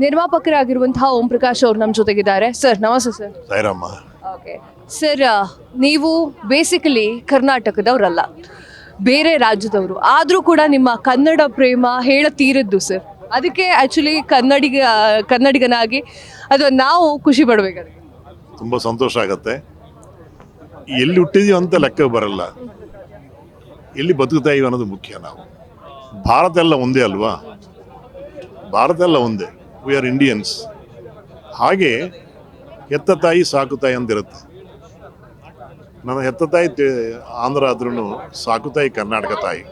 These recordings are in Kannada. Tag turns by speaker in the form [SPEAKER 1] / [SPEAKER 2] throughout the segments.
[SPEAKER 1] ನಿರ್ಮಾಪಕರಾಗಿರುವಂತಹ ಓಂ ಪ್ರಕಾಶ್ ಅವರು ನಮ್ಮ ಜೊತೆಗಿದ್ದಾರೆ. ಸರ್ ನಮಸ್ತೆ ಸರ್.
[SPEAKER 2] ಸಾಯಿರಮ್ಮ.
[SPEAKER 1] ಓಕೆ ಸರ್, ನೀವು ಬೇಸಿಕಲಿ ಕರ್ನಾಟಕದವರಲ್ಲ, ಬೇರೆ ರಾಜ್ಯದವರು, ಆದರೂ ಕೂಡ ನಿಮ್ಮ ಕನ್ನಡ ಪ್ರೇಮ ಹೇಳತೀರದ್ದು ಸರ್. ಅದಕ್ಕೆ ಆ್ಯಕ್ಚುಲಿ ಕನ್ನಡಿಗನಾಗಿ ಅದು ನಾವು ಖುಷಿ ಪಡಬೇಕಾದ್ರೆ
[SPEAKER 2] ತುಂಬ ಸಂತೋಷ ಆಗತ್ತೆ. ಎಲ್ಲಿ ಹುಟ್ಟಿದೀವಿ ಅಂತ ಲೆಕ್ಕ ಬರಲ್ಲ, ಎಲ್ಲಿ ಬದುಕ್ತಾ ಇದೀವಿ ಅನ್ನೋದು ಮುಖ್ಯ. ನಾವು ಭಾರತ ಎಲ್ಲ ಒಂದೇ ಅಲ್ವಾ, ಭಾರತ ಎಲ್ಲ ಒಂದೇ, ವಿ ಆರ್ ಇಂಡಿಯನ್ಸ್. ಹಾಗೆ ಹೆತ್ತ ತಾಯಿ ಸಾಕು ತಾಯಿ ಅಂತಿರುತ್ತೆ. ನನ್ನ ಹೆತ್ತ ತಾಯಿ ಆಂಧ್ರ ಆದ್ರೂ ಸಾಕು ತಾಯಿ ಕರ್ನಾಟಕ ತಾಯಿ,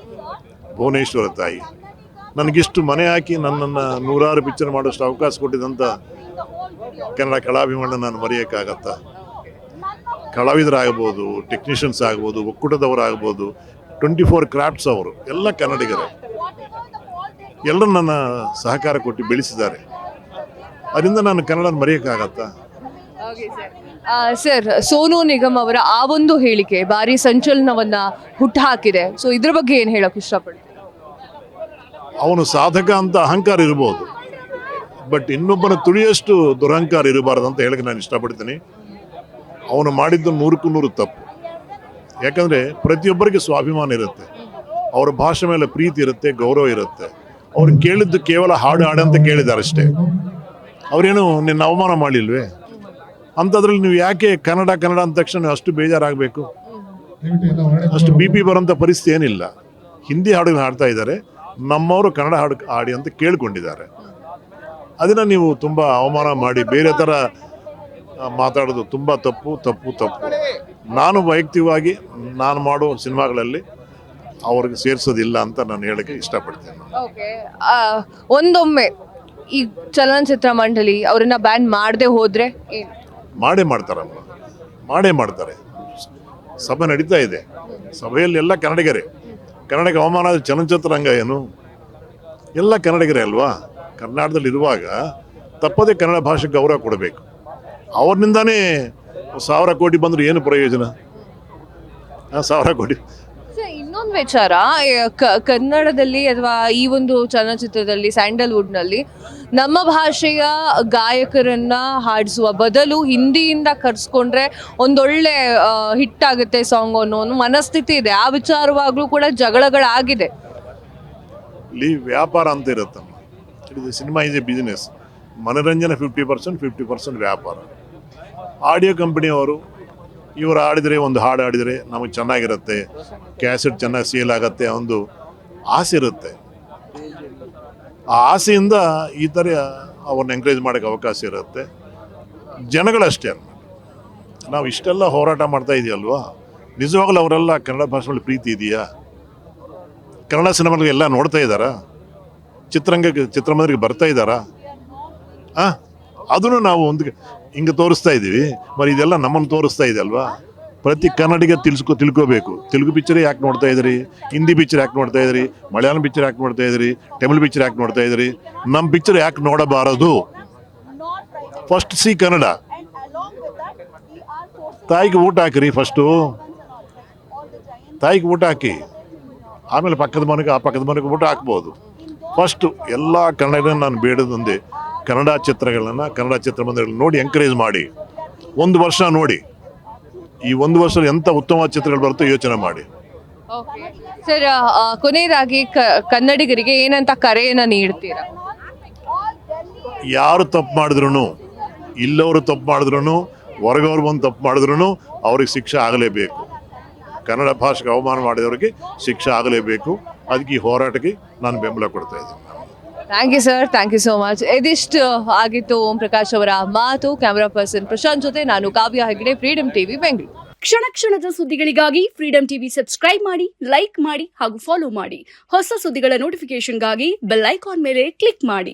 [SPEAKER 2] ಭುವನೇಶ್ವರ ತಾಯಿ. ನನಗಿಷ್ಟು ಮನೆ ಹಾಕಿ ನನ್ನನ್ನು ನೂರಾರು ಪಿಕ್ಚರ್ ಮಾಡೋಷ್ಟು ಅವಕಾಶ ಕೊಟ್ಟಿದ್ದಂಥ ಕನ್ನಡ ಕಲಾಭಿಮಾನ ನಾನು ಮರೆಯೋಕ್ಕಾಗತ್ತ. ಕಲಾವಿದರಾಗ್ಬೋದು, ಟೆಕ್ನಿಷಿಯನ್ಸ್ ಆಗ್ಬೋದು, ಒಕ್ಕೂಟದವರಾಗ್ಬೋದು, 24 ಕ್ರಾಫ್ಟ್ಸ್ ಅವರು ಎಲ್ಲ ಕನ್ನಡಿಗರೇ. ಎಲ್ಲರೂ ನನ್ನ ಸಹಕಾರ ಕೊಟ್ಟು ಬೆಳೆಸಿದ್ದಾರೆ. ಅದರಿಂದ ನಾನು ಕನ್ನಡ ಮರೆಯೋಕ್ಕಾಗತ್ತಾ?
[SPEAKER 1] ಸರ್, ಸೋನು ನಿಗಮ್ ಅವರ ಆ ಒಂದು ಹೇಳಿಕೆ ಭಾರಿ ಸಂಚಲನವನ್ನ ಹುಟ್ಟುಹಾಕಿದೆ. ಸೊ ಇದ್ರ ಬಗ್ಗೆ ಏನು ಹೇಳಕ್ ಇಷ್ಟಪಡ್ತೀನಿ?
[SPEAKER 2] ಅವನು ಸಾಧಕ ಅಂತ ಅಹಂಕಾರ ಇರ್ಬೋದು, ಬಟ್ ಇನ್ನೊಬ್ಬನ ತುಳಿಯಷ್ಟು ದುರಹಂಕಾರ ಇರಬಾರ್ದು ಅಂತ ಹೇಳಕ್ಕೆ ನಾನು ಇಷ್ಟಪಡ್ತೀನಿ. ಅವನು ಮಾಡಿದ್ದು 100ಕ್ಕೂ 100 ತಪ್ಪು. ಯಾಕಂದರೆ ಪ್ರತಿಯೊಬ್ಬರಿಗೆ ಸ್ವಾಭಿಮಾನ ಇರುತ್ತೆ, ಅವರ ಭಾಷೆ ಮೇಲೆ ಪ್ರೀತಿ ಇರುತ್ತೆ, ಗೌರವ ಇರುತ್ತೆ. ಅವ್ರು ಕೇಳಿದ್ದು ಕೇವಲ ಹಾಡು ಅಂತ ಕೇಳಿದ್ದಾರೆ ಅಷ್ಟೇ. ಅವರೇನು ನಿನ್ನ ಅವಮಾನ ಮಾಡಿಲ್ವೇ? ಅಂಥದ್ರಲ್ಲಿ ನೀವು ಯಾಕೆ ಕನ್ನಡ ಅಂದ ತಕ್ಷಣ ಅಷ್ಟು ಬೇಜಾರಾಗಬೇಕು? ಅಷ್ಟು BP ಬರೋಂಥ ಪರಿಸ್ಥಿತಿ ಏನಿಲ್ಲ. ಹಿಂದಿ ಹಾಡು ಹಾಡ್ತಾ ಇದ್ದಾರೆ, ನಮ್ಮವರು ಕನ್ನಡ ಹಾಡು ಹಾಡಿ ಅಂತ ಕೇಳ್ಕೊಂಡಿದ್ದಾರೆ. ಅದನ್ನು ನೀವು ತುಂಬ ಅವಮಾನ ಮಾಡಿ ಬೇರೆ ಥರ ಮಾತಾಡೋದು ತುಂಬ ತಪ್ಪು ತಪ್ಪು ತಪ್ಪು. ನಾನು ವೈಯಕ್ತಿಕವಾಗಿ ನಾನು ಮಾಡೋ ಸಿನಿಮಾಗಳಲ್ಲಿ ಅವ್ರಿಗೆ ಸೇರಿಸೋದಿಲ್ಲ ಅಂತ ನಾನು ಹೇಳಕ್ಕೆ ಇಷ್ಟಪಡ್ತೇನೆ.
[SPEAKER 1] ಓಕೆ, ಒಂದೊಮ್ಮೆ ಈ ಚಲನಚಿತ್ರ ಮಂಡಳಿ ಅವರನ್ನ ಬ್ಯಾನ್ ಮಾಡದೆ ಹೋದ್ರೆ ಏನು?
[SPEAKER 2] ಮಾಡೇ ಮಾಡ್ತಾರೆ. ಸಭೆ ನಡೀತಾ ಇದೆ, ಸಭೆಯಲ್ಲಿ ಎಲ್ಲ ಕನ್ನಡಿಗರೇ. ಕನ್ನಡಕ್ಕೆ ಅವಮಾನ ಚಲನಚಿತ್ರ ರಂಗ ಏನು, ಎಲ್ಲ ಕನ್ನಡಿಗರೇ ಅಲ್ವಾ? ಕರ್ನಾಟಕದಲ್ಲಿ ಇರುವಾಗ ತಪ್ಪದೇ ಕನ್ನಡ ಭಾಷೆಗೆ ಗೌರವ ಕೊಡಬೇಕು. ಅವ್ರನಿಂದಾನೇ 1000 ಕೋಟಿ ಬಂದರೂ ಏನು ಪ್ರಯೋಜನ? 1000 ಕೋಟಿ.
[SPEAKER 1] ಇನ್ನೊಂದು ವಿಚಾರ, ಕನ್ನಡದಲ್ಲಿ ಅಥವಾ ಈ ಒಂದು ಚಲನಚಿತ್ರದಲ್ಲಿ ಸ್ಯಾಂಡಲ್ವುಡ್ನಲ್ಲಿ ನಮ್ಮ ಭಾಷೆಯ ಗಾಯಕರನ್ನ ಹಾಡಿಸುವ ಬದಲು ಹಿಂದಿಯಿಂದ ಕರ್ಸ್ಕೊಂಡ್ರೆ ಒಂದೊಳ್ಳೆ ಹಿಟ್ ಆಗುತ್ತೆ ಸಾಂಗ್ ಅನ್ನೋ ಒಂದು ಮನಸ್ಥಿತಿ ಇದೆ. ಆ ವಿಚಾರವಾಗ್ಲೂ ಕೂಡ ಜಗಳಗಳಾಗಿದೆ.
[SPEAKER 2] ಇಲ್ಲಿ ವ್ಯಾಪಾರ ಅಂತ ಇರುತ್ತಮ್ಮ. ಇದು ಸಿನಿಮಾ ಈಸ್ ಎ ಬಿಸ್ನೆಸ್. ಮನೋರಂಜನೆ 50% ವ್ಯಾಪಾರ. ಆಡಿಯೋ ಕಂಪನಿಯವರು ಇವರು ಆಡಿದರೆ, ಒಂದು ಹಾಡು ಆಡಿದರೆ ನಮಗೆ ಚೆನ್ನಾಗಿರುತ್ತೆ, ಕ್ಯಾಸೆಟ್ ಚೆನ್ನಾಗಿ ಸೇಲ್ ಆಗುತ್ತೆ, ಒಂದು ಆಸೆ ಇರುತ್ತೆ. ಆ ಆಸೆಯಿಂದ ಈ ಥರ ಅವ್ರನ್ನ ಎಂಕರೇಜ್ ಮಾಡೋಕ್ಕೆ ಅವಕಾಶ ಇರುತ್ತೆ. ಜನಗಳಷ್ಟೇ ಅಲ್ಲ, ನಾವು ಇಷ್ಟೆಲ್ಲ ಹೋರಾಟ ಮಾಡ್ತಾ ಇದೆಯಲ್ವಾ, ನಿಜವಾಗ್ಲೂ ಅವರೆಲ್ಲ ಕನ್ನಡ ಭಾಷೆಯಲ್ಲಿ ಪ್ರೀತಿ ಇದೆಯಾ? ಕನ್ನಡ ಸಿನಿಮಾಗಳಿಗೆಲ್ಲ ನೋಡ್ತಾ ಇದ್ದಾರಾ? ಚಿತ್ರಮಂದಿರಕ್ಕೆ ಬರ್ತಾ ಇದ್ದಾರಾ? ಅದನ್ನು ನಾವು ಹಿಂಗೆ ತೋರಿಸ್ತಾ ಇದ್ದೀವಿ. మరి ಇದೆಲ್ಲ ನಮ್ಮನ್ನು ತೋರಿಸ್ತಾ ಇದೆ ಅಲ್ವಾ? ಪ್ರತಿ ಕನ್ನಡಿಗ ತಿಳ್ಕೋಬೇಕು. ತೆಲುಗು ಪಿಕ್ಚರ್ ಯಾಕೆ ನೋಡ್ತಾ ಇದ್ರಿ, ಹಿಂದಿ ಪಿಕ್ಚರ್ ಯಾಕೆ ನೋಡ್ತಾ ಇದ್ರಿ, ಮಲಯಾಳಂ ಪಿಕ್ಚರ್ ಯಾಕೆ ನೋಡ್ತಾ ಇದ್ರಿ, ತಮಿಳ್ ಪಿಕ್ಚರ್ ಯಾಕೆ ನೋಡ್ತಾ ಇದ್ರಿ? ನಮ್ಮ ಪಿಕ್ಚರ್ ಯಾಕೆ ನೋಡಬಾರದು? First C Kannada. ತಾಯಿಗೆ ಊಟ ಹಾಕಿರಿ, ಫಸ್ಟು ತಾಯಿಗೆ ಊಟ ಹಾಕಿ, ಆಮೇಲೆ ಪಕ್ಕದ ಮನೆಗೆ ಊಟ ಹಾಕ್ಬೋದು. ಫಸ್ಟು ಎಲ್ಲ ಕನ್ನಡಿಗರನ್ನ ನಾನು ಬೇಡದೊಂದೇ, ಕನ್ನಡ ಚಿತ್ರಗಳನ್ನು, ಕನ್ನಡ ಚಿತ್ರಮಂದಿರಗಳನ್ನು ನೋಡಿ ಎಂಕರೇಜ್ ಮಾಡಿ. 1 ವರ್ಷ ನೋಡಿ, ಈ 1 ವರ್ಷದಲ್ಲಿ ಎಂಥ ಉತ್ತಮ ಚಿತ್ರಗಳು ಬರುತ್ತೋ ಯೋಚನೆ ಮಾಡಿ.
[SPEAKER 1] ಸರ್, ಕೊನೆಯದಾಗಿ ಕನ್ನಡಿಗರಿಗೆ ಏನಂತ ಕರೆಯನ್ನು ನೀಡ್ತೀರಾ?
[SPEAKER 2] ಯಾರು ತಪ್ಪು ಮಾಡಿದ್ರು, ಇಲ್ಲವರು ತಪ್ಪು ಮಾಡಿದ್ರು, ಹೊರಗವ್ರು ಬಂದು ತಪ್ಪು ಮಾಡಿದ್ರು ಅವ್ರಿಗೆ ಶಿಕ್ಷೆ ಆಗಲೇಬೇಕು. ಕನ್ನಡ ಭಾಷೆಗೆ ಅವಮಾನ ಮಾಡಿದವರಿಗೆ ಶಿಕ್ಷೆ ಆಗಲೇಬೇಕು. ಅದಕ್ಕೆ ಈ ಹೋರಾಟಕ್ಕೆ ನಾನು ಬೆಂಬಲ ಕೊಡ್ತಾ ಇದ್ದೀನಿ.
[SPEAKER 1] Thank you sir, thank you so much. ಇದಿಷ್ಟು ಆಗಿತ್ತು ಓಂ ಪ್ರಕಾಶ್ ಅವರ ಮಾತು. ಕ್ಯಾಮರಾ ಪರ್ಸನ್ ಪ್ರಶಾಂತ್ ಜೊತೆ ನಾನು ಕಾವ್ಯ ಹೆಗ್ಡೆ, ಫ್ರೀಡಮ್ ಟಿವಿ ಬೆಂಗಳೂರು.
[SPEAKER 3] ಕ್ಷಣದ ಸುದ್ದಿಗಳಿಗಾಗಿ ಫ್ರೀಡಮ್ ಟಿವಿ ಸಬ್ಸ್ಕ್ರೈಬ್ ಮಾಡಿ, ಲೈಕ್ ಮಾಡಿ ಹಾಗೂ ಫಾಲೋ ಮಾಡಿ. ಹೊಸ ಸುದ್ದಿಗಳ ನೋಟಿಫಿಕೇಶನ್ಗಾಗಿ ಬೆಲ್ ಐಕಾನ್ ಮೇಲೆ ಕ್ಲಿಕ್ ಮಾಡಿ.